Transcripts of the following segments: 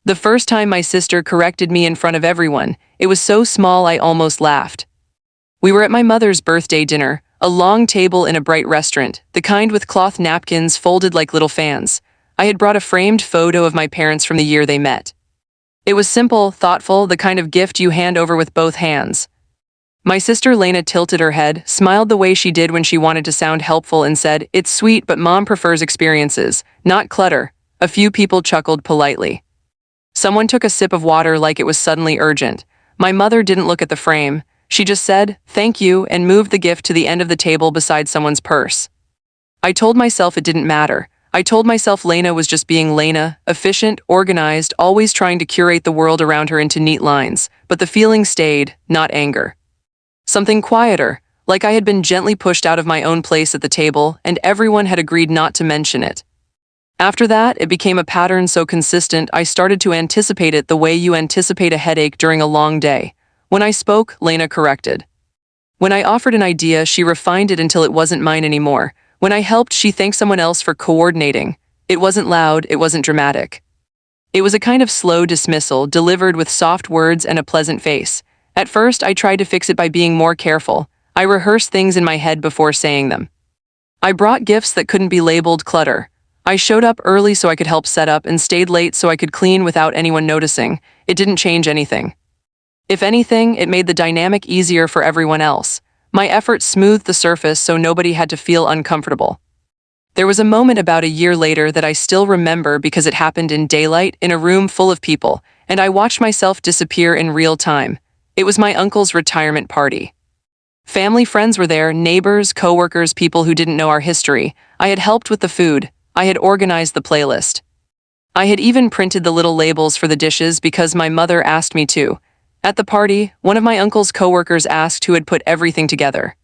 The first time my sister corrected me in front of everyone, it was so small I almost laughed. We were at my mother's birthday dinner, a long table in a bright restaurant, the kind with cloth napkins folded like little fans. I had brought a framed photo of my parents from the year they met. It was simple, thoughtful, the kind of gift you hand over with both hands. My sister Lena tilted her head, smiled the way she did when she wanted to sound helpful, and said, "It's sweet, but Mom prefers experiences, not clutter." A few people chuckled politely. Someone took a sip of water like it was suddenly urgent. My mother didn't look at the frame. She just said, "Thank you," and moved the gift to the end of the table beside someone's purse. I told myself it didn't matter. I told myself Lena was just being Lena, efficient, organized, always trying to curate the world around her into neat lines. But the feeling stayed, not anger. Something quieter, like I had been gently pushed out of my own place at the table, and everyone had agreed not to mention it. After that, it became a pattern so consistent I started to anticipate it the way you anticipate a headache during a long day. When I spoke, Lena corrected. When I offered an idea, she refined it until it wasn't mine anymore. When I helped, she thanked someone else for coordinating. It wasn't loud, it wasn't dramatic. It was a kind of slow dismissal, delivered with soft words and a pleasant face. At first, I tried to fix it by being more careful. I rehearsed things in my head before saying them. I brought gifts that couldn't be labeled clutter. I showed up early so I could help set up and stayed late so I could clean without anyone noticing. It didn't change anything. If anything, it made the dynamic easier for everyone else. My efforts smoothed the surface so nobody had to feel uncomfortable. There was a moment about a year later that I still remember because it happened in daylight in a room full of people, and I watched myself disappear in real time. It was my uncle's retirement party. Family friends were there, neighbors, coworkers, people who didn't know our history. I had helped with the food. I had organized the playlist. I had even printed the little labels for the dishes because my mother asked me to. At the party, one of my uncle's coworkers asked who had put everything together.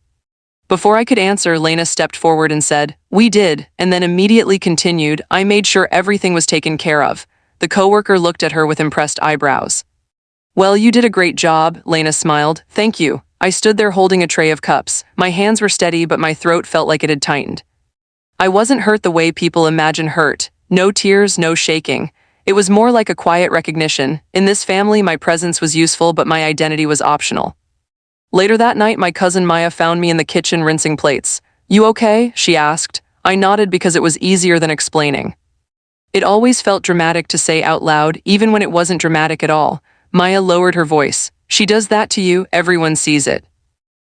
Before I could answer, Lena stepped forward and said, "We did," and then immediately continued, "I made sure everything was taken care of." The coworker looked at her with impressed eyebrows. "Well, you did a great job," Lena smiled. "Thank you." I stood there holding a tray of cups. My hands were steady, but my throat felt like it had tightened. I wasn't hurt the way people imagine hurt. No tears, no shaking. It was more like a quiet recognition. In this family, my presence was useful, but my identity was optional. Later that night, my cousin Maya found me in the kitchen rinsing plates. "You okay?" she asked. I nodded because it was easier than explaining. It always felt dramatic to say out loud, even when it wasn't dramatic at all. Maya lowered her voice. "She does that to you, everyone sees it.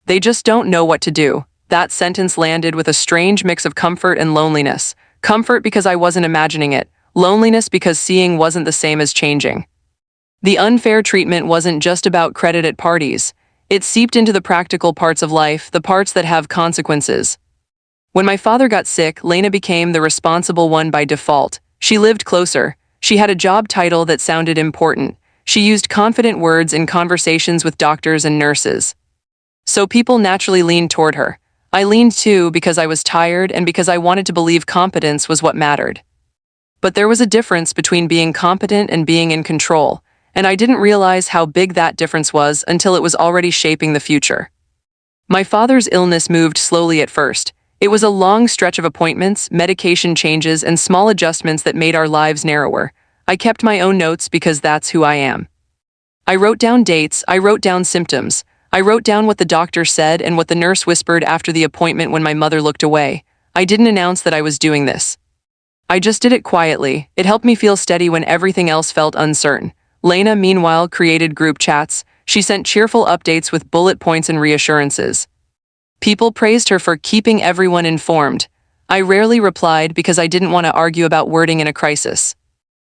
They just don't know what to do." That sentence landed with a strange mix of comfort and loneliness. Comfort because I wasn't imagining it. Loneliness because seeing wasn't the same as changing. The unfair treatment wasn't just about credit at parties. It seeped into the practical parts of life, the parts that have consequences. When my father got sick, Lena became the responsible one by default. She lived closer. She had a job title that sounded important. She used confident words in conversations with doctors and nurses. So people naturally leaned toward her. I leaned too because I was tired and because I wanted to believe competence was what mattered. But there was a difference between being competent and being in control, and I didn't realize how big that difference was until it was already shaping the future. My father's illness moved slowly at first. It was a long stretch of appointments, medication changes, and small adjustments that made our lives narrower. I kept my own notes because that's who I am. I wrote down dates, I wrote down symptoms. I wrote down what the doctor said and what the nurse whispered after the appointment when my mother looked away. I didn't announce that I was doing this. I just did it quietly. It helped me feel steady when everything else felt uncertain. Lena, meanwhile, created group chats. She sent cheerful updates with bullet points and reassurances. People praised her for keeping everyone informed. I rarely replied because I didn't want to argue about wording in a crisis.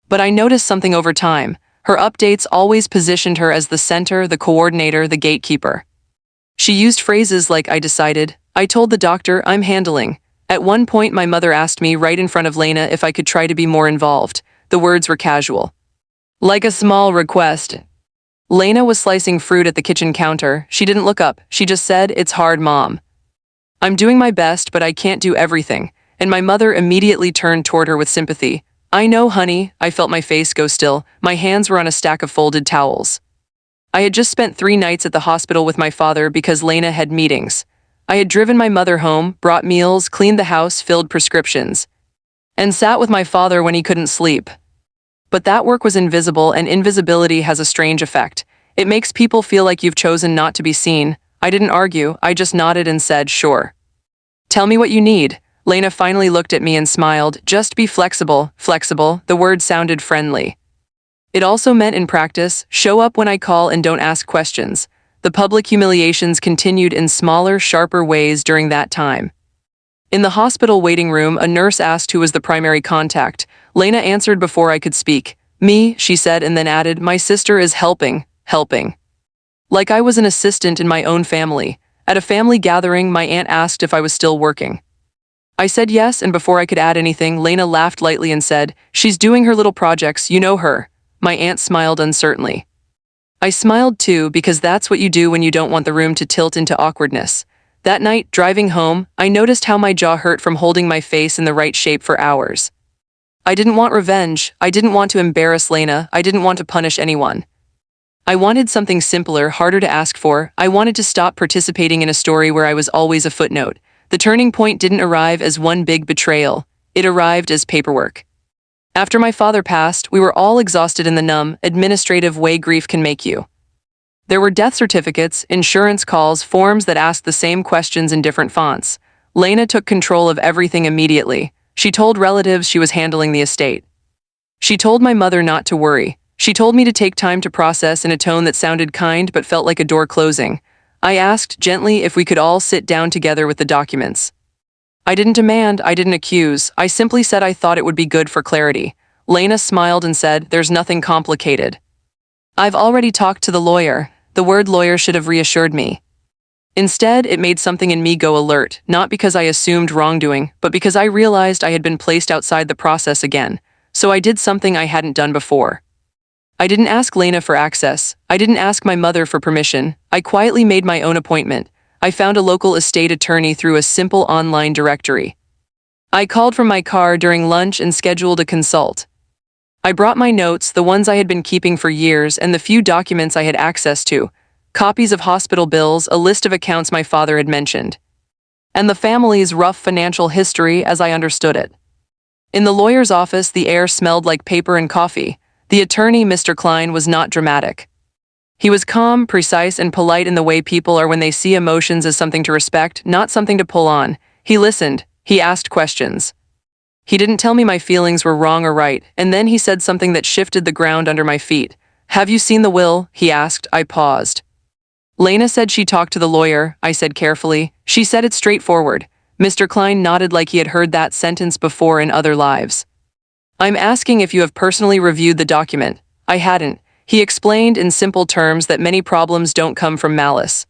But I noticed something over time. Her updates always positioned her as the center, the coordinator, the gatekeeper. She used phrases like "I decided," "I told the doctor," "I'm handling." At one point, my mother asked me right in front of Lena if I could try to be more involved. The words were casual. Like a small request. Lena was slicing fruit at the kitchen counter. She didn't look up. She just said, "It's hard, Mom. I'm doing my best, but I can't do everything." And my mother immediately turned toward her with sympathy. "I know, honey." I felt my face go still. My hands were on a stack of folded towels. I had just spent 3 nights at the hospital with my father because Lena had meetings. I had driven my mother home, brought meals, cleaned the house, filled prescriptions, and sat with my father when he couldn't sleep. But that work was invisible, and invisibility has a strange effect. It makes people feel like you've chosen not to be seen. I didn't argue, I just nodded and said, sure. Tell me what you need. Lena finally looked at me and smiled. Just be flexible. Flexible, the word sounded friendly. It also meant in practice, show up when I call and don't ask questions. The public humiliations continued in smaller, sharper ways during that time. In the hospital waiting room, a nurse asked who was the primary contact. Lena answered before I could speak. Me, she said, and then added, my sister is helping. Like I was an assistant in my own family. At a family gathering, my aunt asked if I was still working. I said yes, and before I could add anything, Lena laughed lightly and said, she's doing her little projects, you know her. My aunt smiled uncertainly. I smiled too, because that's what you do when you don't want the room to tilt into awkwardness. That night, driving home, I noticed how my jaw hurt from holding my face in the right shape for hours. I didn't want revenge. I didn't want to embarrass Lena. I didn't want to punish anyone. I wanted something simpler, harder to ask for. I wanted to stop participating in a story where I was always a footnote. The turning point didn't arrive as one big betrayal. It arrived as paperwork. After my father passed, we were all exhausted in the numb, administrative way grief can make you. There were death certificates, insurance calls, forms that asked the same questions in different fonts. Lena took control of everything immediately. She told relatives she was handling the estate. She told my mother not to worry. She told me to take time to process in a tone that sounded kind but felt like a door closing. I asked gently if we could all sit down together with the documents. I didn't demand, I didn't accuse. I simply said I thought it would be good for clarity. Lena smiled and said, there's nothing complicated. I've already talked to the lawyer. The word lawyer should have reassured me. Instead, it made something in me go alert, not because I assumed wrongdoing, but because I realized I had been placed outside the process again. So I did something I hadn't done before. I didn't ask Lena for access. I didn't ask my mother for permission. I quietly made my own appointment. I found a local estate attorney through a simple online directory. I called from my car during lunch and scheduled a consult. I brought my notes, the ones I had been keeping for years, and the few documents I had access to, copies of hospital bills, a list of accounts my father had mentioned, and the family's rough financial history as I understood it. In the lawyer's office, the air smelled like paper and coffee. The attorney, Mr. Klein, was not dramatic. He was calm, precise, and polite in the way people are when they see emotions as something to respect, not something to pull on. He listened. He asked questions. He didn't tell me my feelings were wrong or right, and then he said something that shifted the ground under my feet. Have you seen the will? He asked. I paused. Lena said she talked to the lawyer, I said carefully. She said it straightforward. Mr. Klein nodded like he had heard that sentence before in other lives. I'm asking if you have personally reviewed the document. I hadn't. He explained in simple terms that many problems don't come from malice.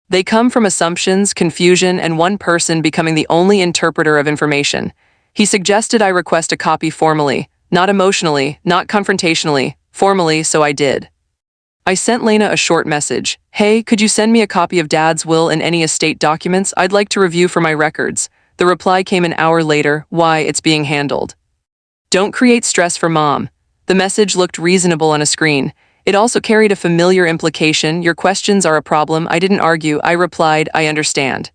They come from assumptions, confusion, and one person becoming the only interpreter of information. He suggested I request a copy formally, not emotionally, not confrontationally, formally, so I did. I sent Lena a short message. Hey, could you send me a copy of Dad's will and any estate documents I'd like to review for my records? The reply came an hour later. Why, it's being handled. Don't create stress for Mom. The message looked reasonable on a screen. It also carried a familiar implication. Your questions are a problem. I didn't argue. I replied, I understand.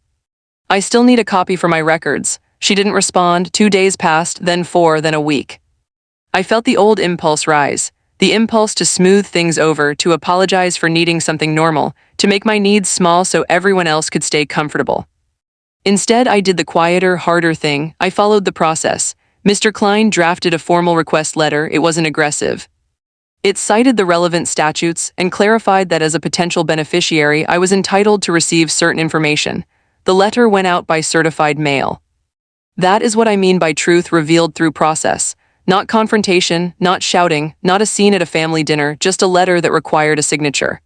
I still need a copy for my records. She didn't respond. 2 days passed, then 4, then a week. I felt the old impulse rise. The impulse to smooth things over, to apologize for needing something normal, to make my needs small so everyone else could stay comfortable. Instead, I did the quieter, harder thing. I followed the process. Mr. Klein drafted a formal request letter. It wasn't aggressive. It cited the relevant statutes and clarified that as a potential beneficiary, I was entitled to receive certain information. The letter went out by certified mail. That is what I mean by truth revealed through process. Not confrontation, not shouting, not a scene at a family dinner, just a letter that required a signature.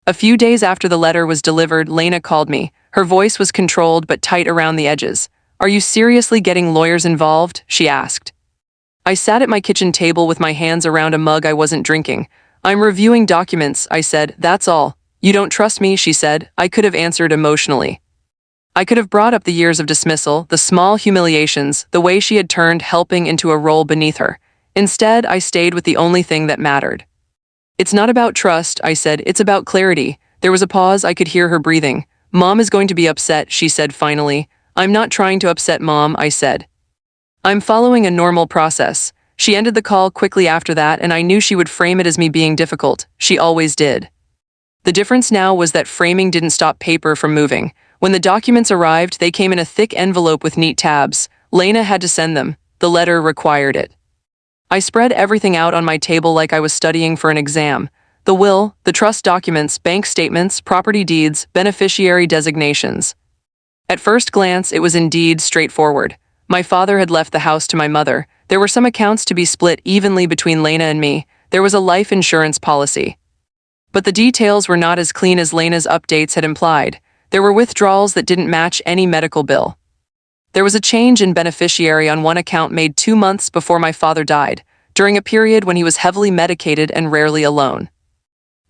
A few days after the letter was delivered, Lena called me. Her voice was controlled but tight around the edges. Are you seriously getting lawyers involved? She asked. I sat at my kitchen table with my hands around a mug I wasn't drinking. I'm reviewing documents, I said. That's all. You don't trust me, she said. I could have answered emotionally. I could have brought up the years of dismissal, the small humiliations, the way she had turned helping into a role beneath her. Instead, I stayed with the only thing that mattered. It's not about trust, I said. It's about clarity. There was a pause. I could hear her breathing. Mom is going to be upset, she said finally. I'm not trying to upset Mom, I said. I'm following a normal process. She ended the call quickly after that, and I knew she would frame it as me being difficult. She always did. The difference now was that framing didn't stop paper from moving. When the documents arrived, they came in a thick envelope with neat tabs. Lena had to send them. The letter required it. I spread everything out on my table like I was studying for an exam. The will, the trust documents, bank statements, property deeds, beneficiary designations. At first glance, it was indeed straightforward. My father had left the house to my mother. There were some accounts to be split evenly between Lena and me. There was a life insurance policy. But the details were not as clean as Lena's updates had implied. There were withdrawals that didn't match any medical bill. There was a change in beneficiary on one account made 2 months before my father died, during a period when he was heavily medicated and rarely alone.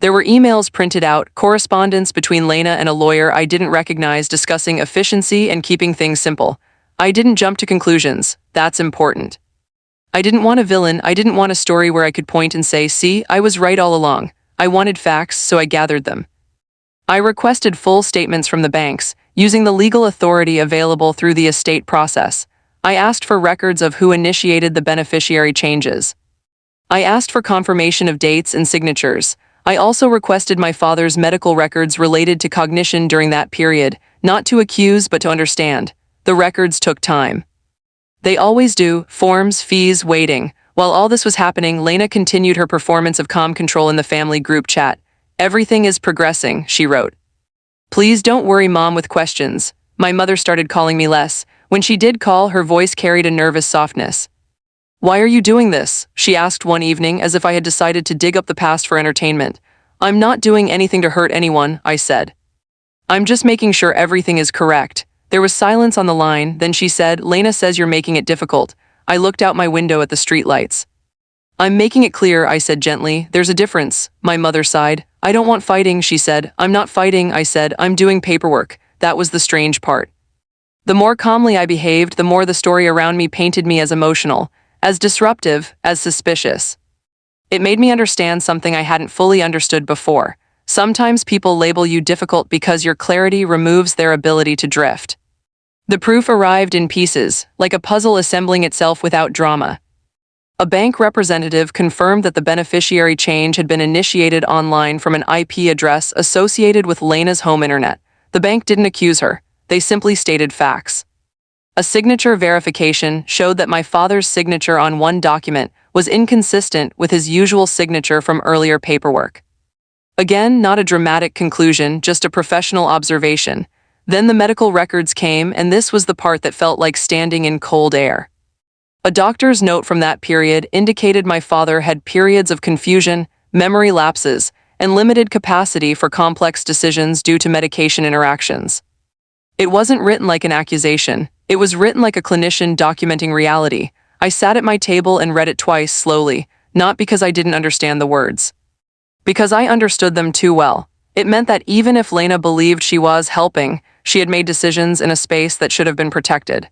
There were emails printed out, correspondence between Lena and a lawyer I didn't recognize discussing efficiency and keeping things simple. I didn't jump to conclusions. That's important. I didn't want a villain. I didn't want a story where I could point and say, see, I was right all along. I wanted facts, so I gathered them. I requested full statements from the banks, using the legal authority available through the estate process. I asked for records of who initiated the beneficiary changes. I asked for confirmation of dates and signatures. I also requested my father's medical records related to cognition during that period, not to accuse but to understand. The records took time. They always do, forms, fees, waiting. While all this was happening, Lena continued her performance of calm control in the family group chat. Everything is progressing, she wrote. Please don't worry Mom with questions. My mother started calling me less. When she did call, her voice carried a nervous softness. Why are you doing this? She asked one evening, as if I had decided to dig up the past for entertainment. I'm not doing anything to hurt anyone, I said. I'm just making sure everything is correct. There was silence on the line, then she said, Lena says you're making it difficult. I looked out my window at the streetlights. I'm making it clear, I said gently. There's a difference. My mother sighed. I don't want fighting, she said. I'm not fighting, I said. I'm doing paperwork. That was the strange part. The more calmly I behaved, the more the story around me painted me as emotional, as disruptive, as suspicious. It made me understand something I hadn't fully understood before. Sometimes people label you difficult because your clarity removes their ability to drift. The proof arrived in pieces, like a puzzle assembling itself without drama. A bank representative confirmed that the beneficiary change had been initiated online from an IP address associated with Lena's home internet. The bank didn't accuse her. They simply stated facts. A signature verification showed that my father's signature on one document was inconsistent with his usual signature from earlier paperwork. Again, not a dramatic conclusion, just a professional observation. Then the medical records came, and this was the part that felt like standing in cold air. A doctor's note from that period indicated my father had periods of confusion, memory lapses, and limited capacity for complex decisions due to medication interactions. It wasn't written like an accusation. It was written like a clinician documenting reality. I sat at my table and read it twice slowly, not because I didn't understand the words. Because I understood them too well. It meant that even if Lena believed she was helping, she had made decisions in a space that should have been protected.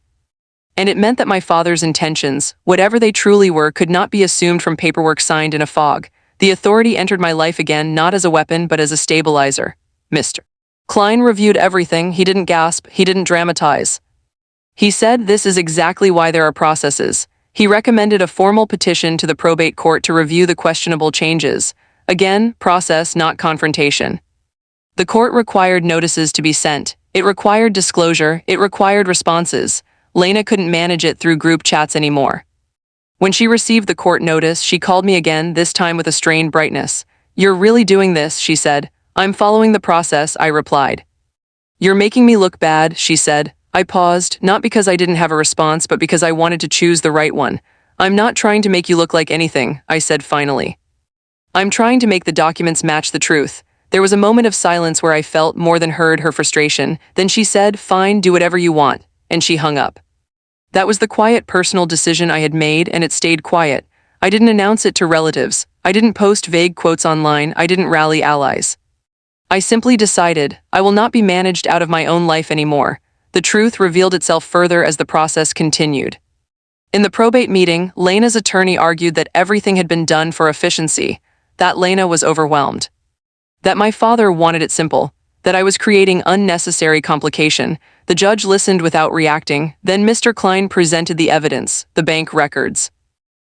And it meant that my father's intentions, whatever they truly were, could not be assumed from paperwork signed in a fog. The authority entered my life again, not as a weapon, but as a stabilizer. Mr. Klein reviewed everything. He didn't gasp. He didn't dramatize. He said this is exactly why there are processes. He recommended a formal petition to the probate court to review the questionable changes. Again, process, not confrontation. The court required notices to be sent. It required disclosure. It required responses. Lena couldn't manage it through group chats anymore. When she received the court notice, she called me again, this time with a strained brightness. You're really doing this, she said. I'm following the process, I replied. You're making me look bad, she said. I paused, not because I didn't have a response, but because I wanted to choose the right one. I'm not trying to make you look like anything, I said finally. I'm trying to make the documents match the truth. There was a moment of silence where I felt more than heard her frustration. Then she said, fine, do whatever you want. And she hung up. That was the quiet personal decision I had made, and it stayed quiet. I didn't announce it to relatives. I didn't post vague quotes online. I didn't rally allies. I simply decided, I will not be managed out of my own life anymore. The truth revealed itself further as the process continued. In the probate meeting, Lena's attorney argued that everything had been done for efficiency, that Lena was overwhelmed, that my father wanted it simple, that I was creating unnecessary complication. The judge listened without reacting. Then Mr. Klein presented the evidence, the bank records.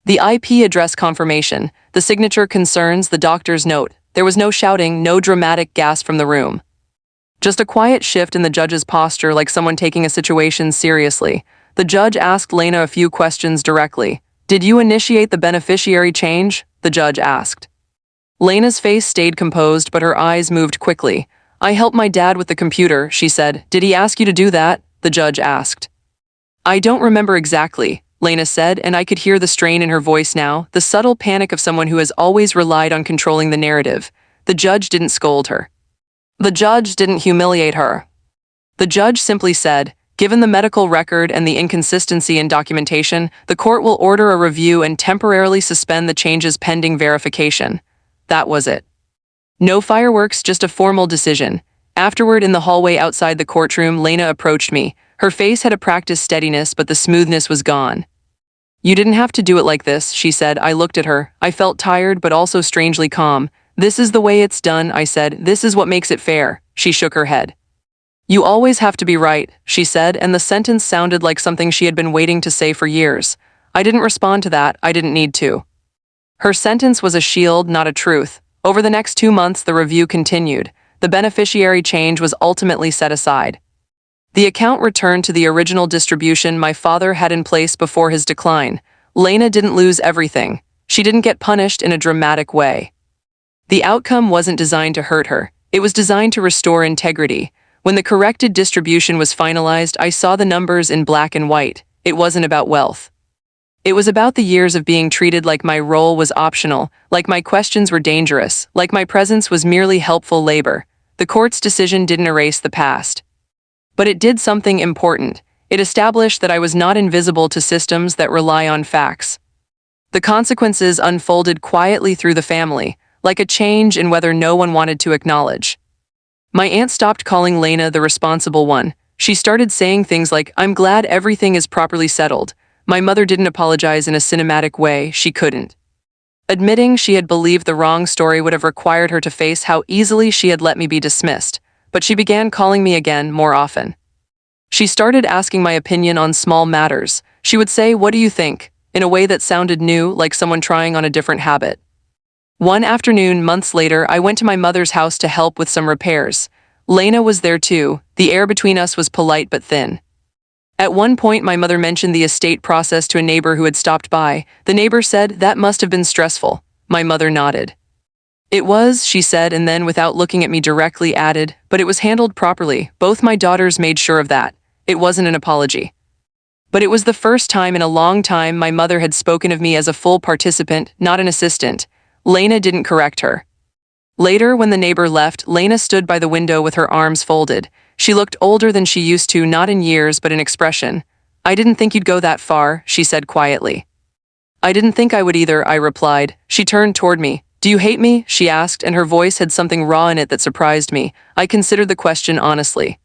The IP address confirmation, the signature concerns, the doctor's note. There was no shouting, no dramatic gasp from the room. Just a quiet shift in the judge's posture, like someone taking a situation seriously. The judge asked Lena a few questions directly. "Did you initiate the beneficiary change?" the judge asked. Lena's face stayed composed, but her eyes moved quickly. "I helped my dad with the computer," she said. "Did he ask you to do that?" the judge asked. "I don't remember exactly," Lena said, and I could hear the strain in her voice now, the subtle panic of someone who has always relied on controlling the narrative. The judge didn't scold her. The judge didn't humiliate her. The judge simply said, "Given the medical record and the inconsistency in documentation, the court will order a review and temporarily suspend the changes pending verification." That was it. No fireworks, just a formal decision. Afterward, in the hallway outside the courtroom, Lena approached me. Her face had a practiced steadiness, but the smoothness was gone. "You didn't have to do it like this," she said. I looked at her. I felt tired, but also strangely calm. "This is the way it's done," I said. "This is what makes it fair." She shook her head. "You always have to be right," she said, and the sentence sounded like something she had been waiting to say for years. I didn't respond to that. I didn't need to. Her sentence was a shield, not a truth. Over the next 2 months, the review continued. The beneficiary change was ultimately set aside. The account returned to the original distribution my father had in place before his decline. Lena didn't lose everything. She didn't get punished in a dramatic way. The outcome wasn't designed to hurt her. It was designed to restore integrity. When the corrected distribution was finalized, I saw the numbers in black and white. It wasn't about wealth. It was about the years of being treated like my role was optional, like my questions were dangerous, like my presence was merely helpful labor. The court's decision didn't erase the past. But it did something important. It established that I was not invisible to systems that rely on facts. The consequences unfolded quietly through the family, like a change in whether no one wanted to acknowledge. My aunt stopped calling Lena the responsible one. She started saying things like, "I'm glad everything is properly settled." My mother didn't apologize in a cinematic way. She couldn't. Admitting she had believed the wrong story would have required her to face how easily she had let me be dismissed. But she began calling me again more often. She started asking my opinion on small matters. She would say, "What do you think?" in a way that sounded new, like someone trying on a different habit. One afternoon, months later, I went to my mother's house to help with some repairs. Lena was there too. The air between us was polite but thin. At one point, my mother mentioned the estate process to a neighbor who had stopped by. The neighbor said, "That must have been stressful." My mother nodded. "It was," she said, and then, without looking at me directly, added, "But it was handled properly. Both my daughters made sure of that." It wasn't an apology. But it was the first time in a long time my mother had spoken of me as a full participant, not an assistant. Lena didn't correct her. Later, when the neighbor left, Lena stood by the window with her arms folded. She looked older than she used to, not in years but in expression. "I didn't think you'd go that far," she said quietly. "I didn't think I would either," I replied. She turned toward me. "Do you hate me?" she asked, and her voice had something raw in it that surprised me. I considered the question honestly.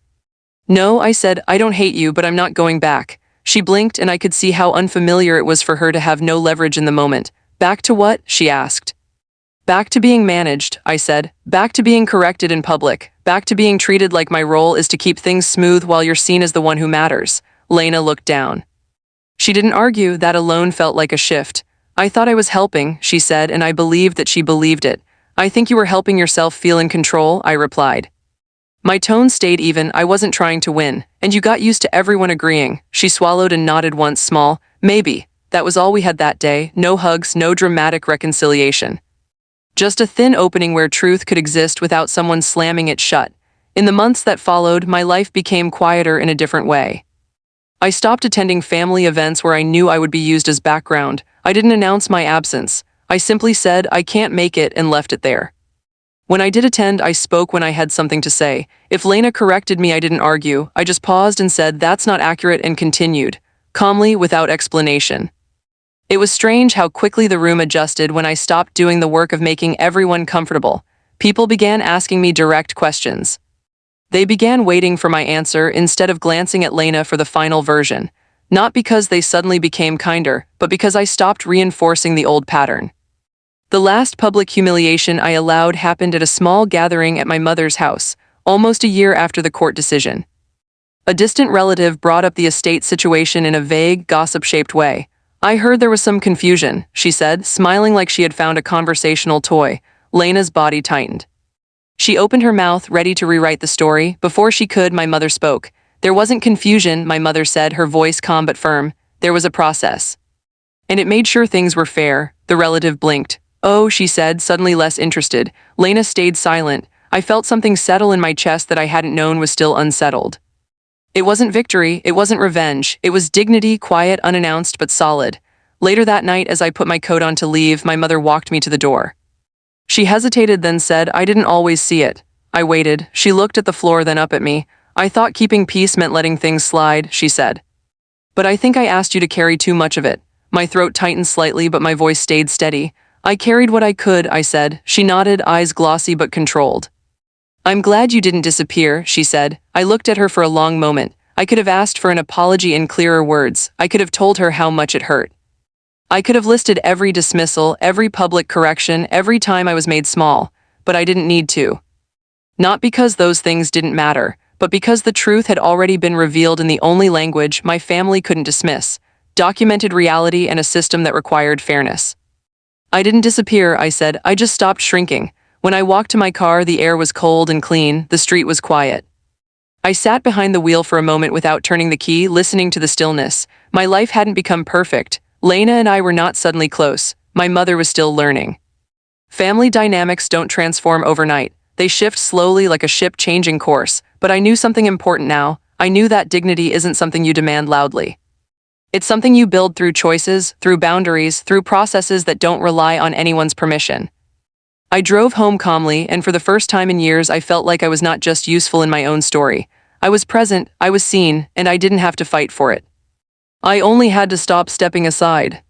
"No," I said, "I don't hate you, but I'm not going back." She blinked, and I could see how unfamiliar it was for her to have no leverage in the moment. "Back to what?" she asked. "Back to being managed," I said. "Back to being corrected in public. Back to being treated like my role is to keep things smooth while you're seen as the one who matters." Lena looked down. She didn't argue. That alone felt like a shift. "I thought I was helping," she said, and I believed that she believed it. "I think you were helping yourself feel in control," I replied. My tone stayed even. I wasn't trying to win. "And you got used to everyone agreeing." She swallowed and nodded once, small. "Maybe." That was all we had that day. No hugs, no dramatic reconciliation. Just a thin opening where truth could exist without someone slamming it shut. In the months that followed, my life became quieter in a different way. I stopped attending family events where I knew I would be used as background. I didn't announce my absence. I simply said, "I can't make it," and left it there. When I did attend, I spoke when I had something to say. If Lena corrected me, I didn't argue. I just paused and said, "That's not accurate," and continued, calmly, without explanation. It was strange how quickly the room adjusted when I stopped doing the work of making everyone comfortable. People began asking me direct questions. They began waiting for my answer instead of glancing at Lena for the final version. Not because they suddenly became kinder, but because I stopped reinforcing the old pattern. The last public humiliation I allowed happened at a small gathering at my mother's house, almost a year after the court decision. A distant relative brought up the estate situation in a vague, gossip-shaped way. I heard there was some confusion, she said, smiling like she had found a conversational toy. Lena's body tightened. She opened her mouth, ready to rewrite the story. Before she could, my mother spoke. There wasn't confusion, my mother said, her voice calm but firm. There was a process. And it made sure things were fair. The relative blinked. Oh, she said, suddenly less interested. Lena stayed silent. I felt something settle in my chest that I hadn't known was still unsettled. It wasn't victory, it wasn't revenge. It was dignity, quiet, unannounced, but solid. Later that night, as I put my coat on to leave, my mother walked me to the door. She hesitated, then said, I didn't always see it. I waited. She looked at the floor, then up at me. I thought keeping peace meant letting things slide, she said. But I think I asked you to carry too much of it. My throat tightened slightly, but my voice stayed steady. I carried what I could, I said. She nodded, eyes glossy but controlled. I'm glad you didn't disappear, she said. I looked at her for a long moment. I could have asked for an apology in clearer words. I could have told her how much it hurt. I could have listed every dismissal, every public correction, every time I was made small, but I didn't need to. Not because those things didn't matter, but because the truth had already been revealed in the only language my family couldn't dismiss, documented reality and a system that required fairness. I didn't disappear, I said. I just stopped shrinking. When I walked to my car, the air was cold and clean, the street was quiet. I sat behind the wheel for a moment without turning the key, listening to the stillness. My life hadn't become perfect. Lena and I were not suddenly close. My mother was still learning. Family dynamics don't transform overnight. They shift slowly like a ship changing course. But I knew something important now. I knew that dignity isn't something you demand loudly. It's something you build through choices, through boundaries, through processes that don't rely on anyone's permission. I drove home calmly, and for the first time in years I felt like I was not just useful in my own story. I was present, I was seen, and I didn't have to fight for it. I only had to stop stepping aside.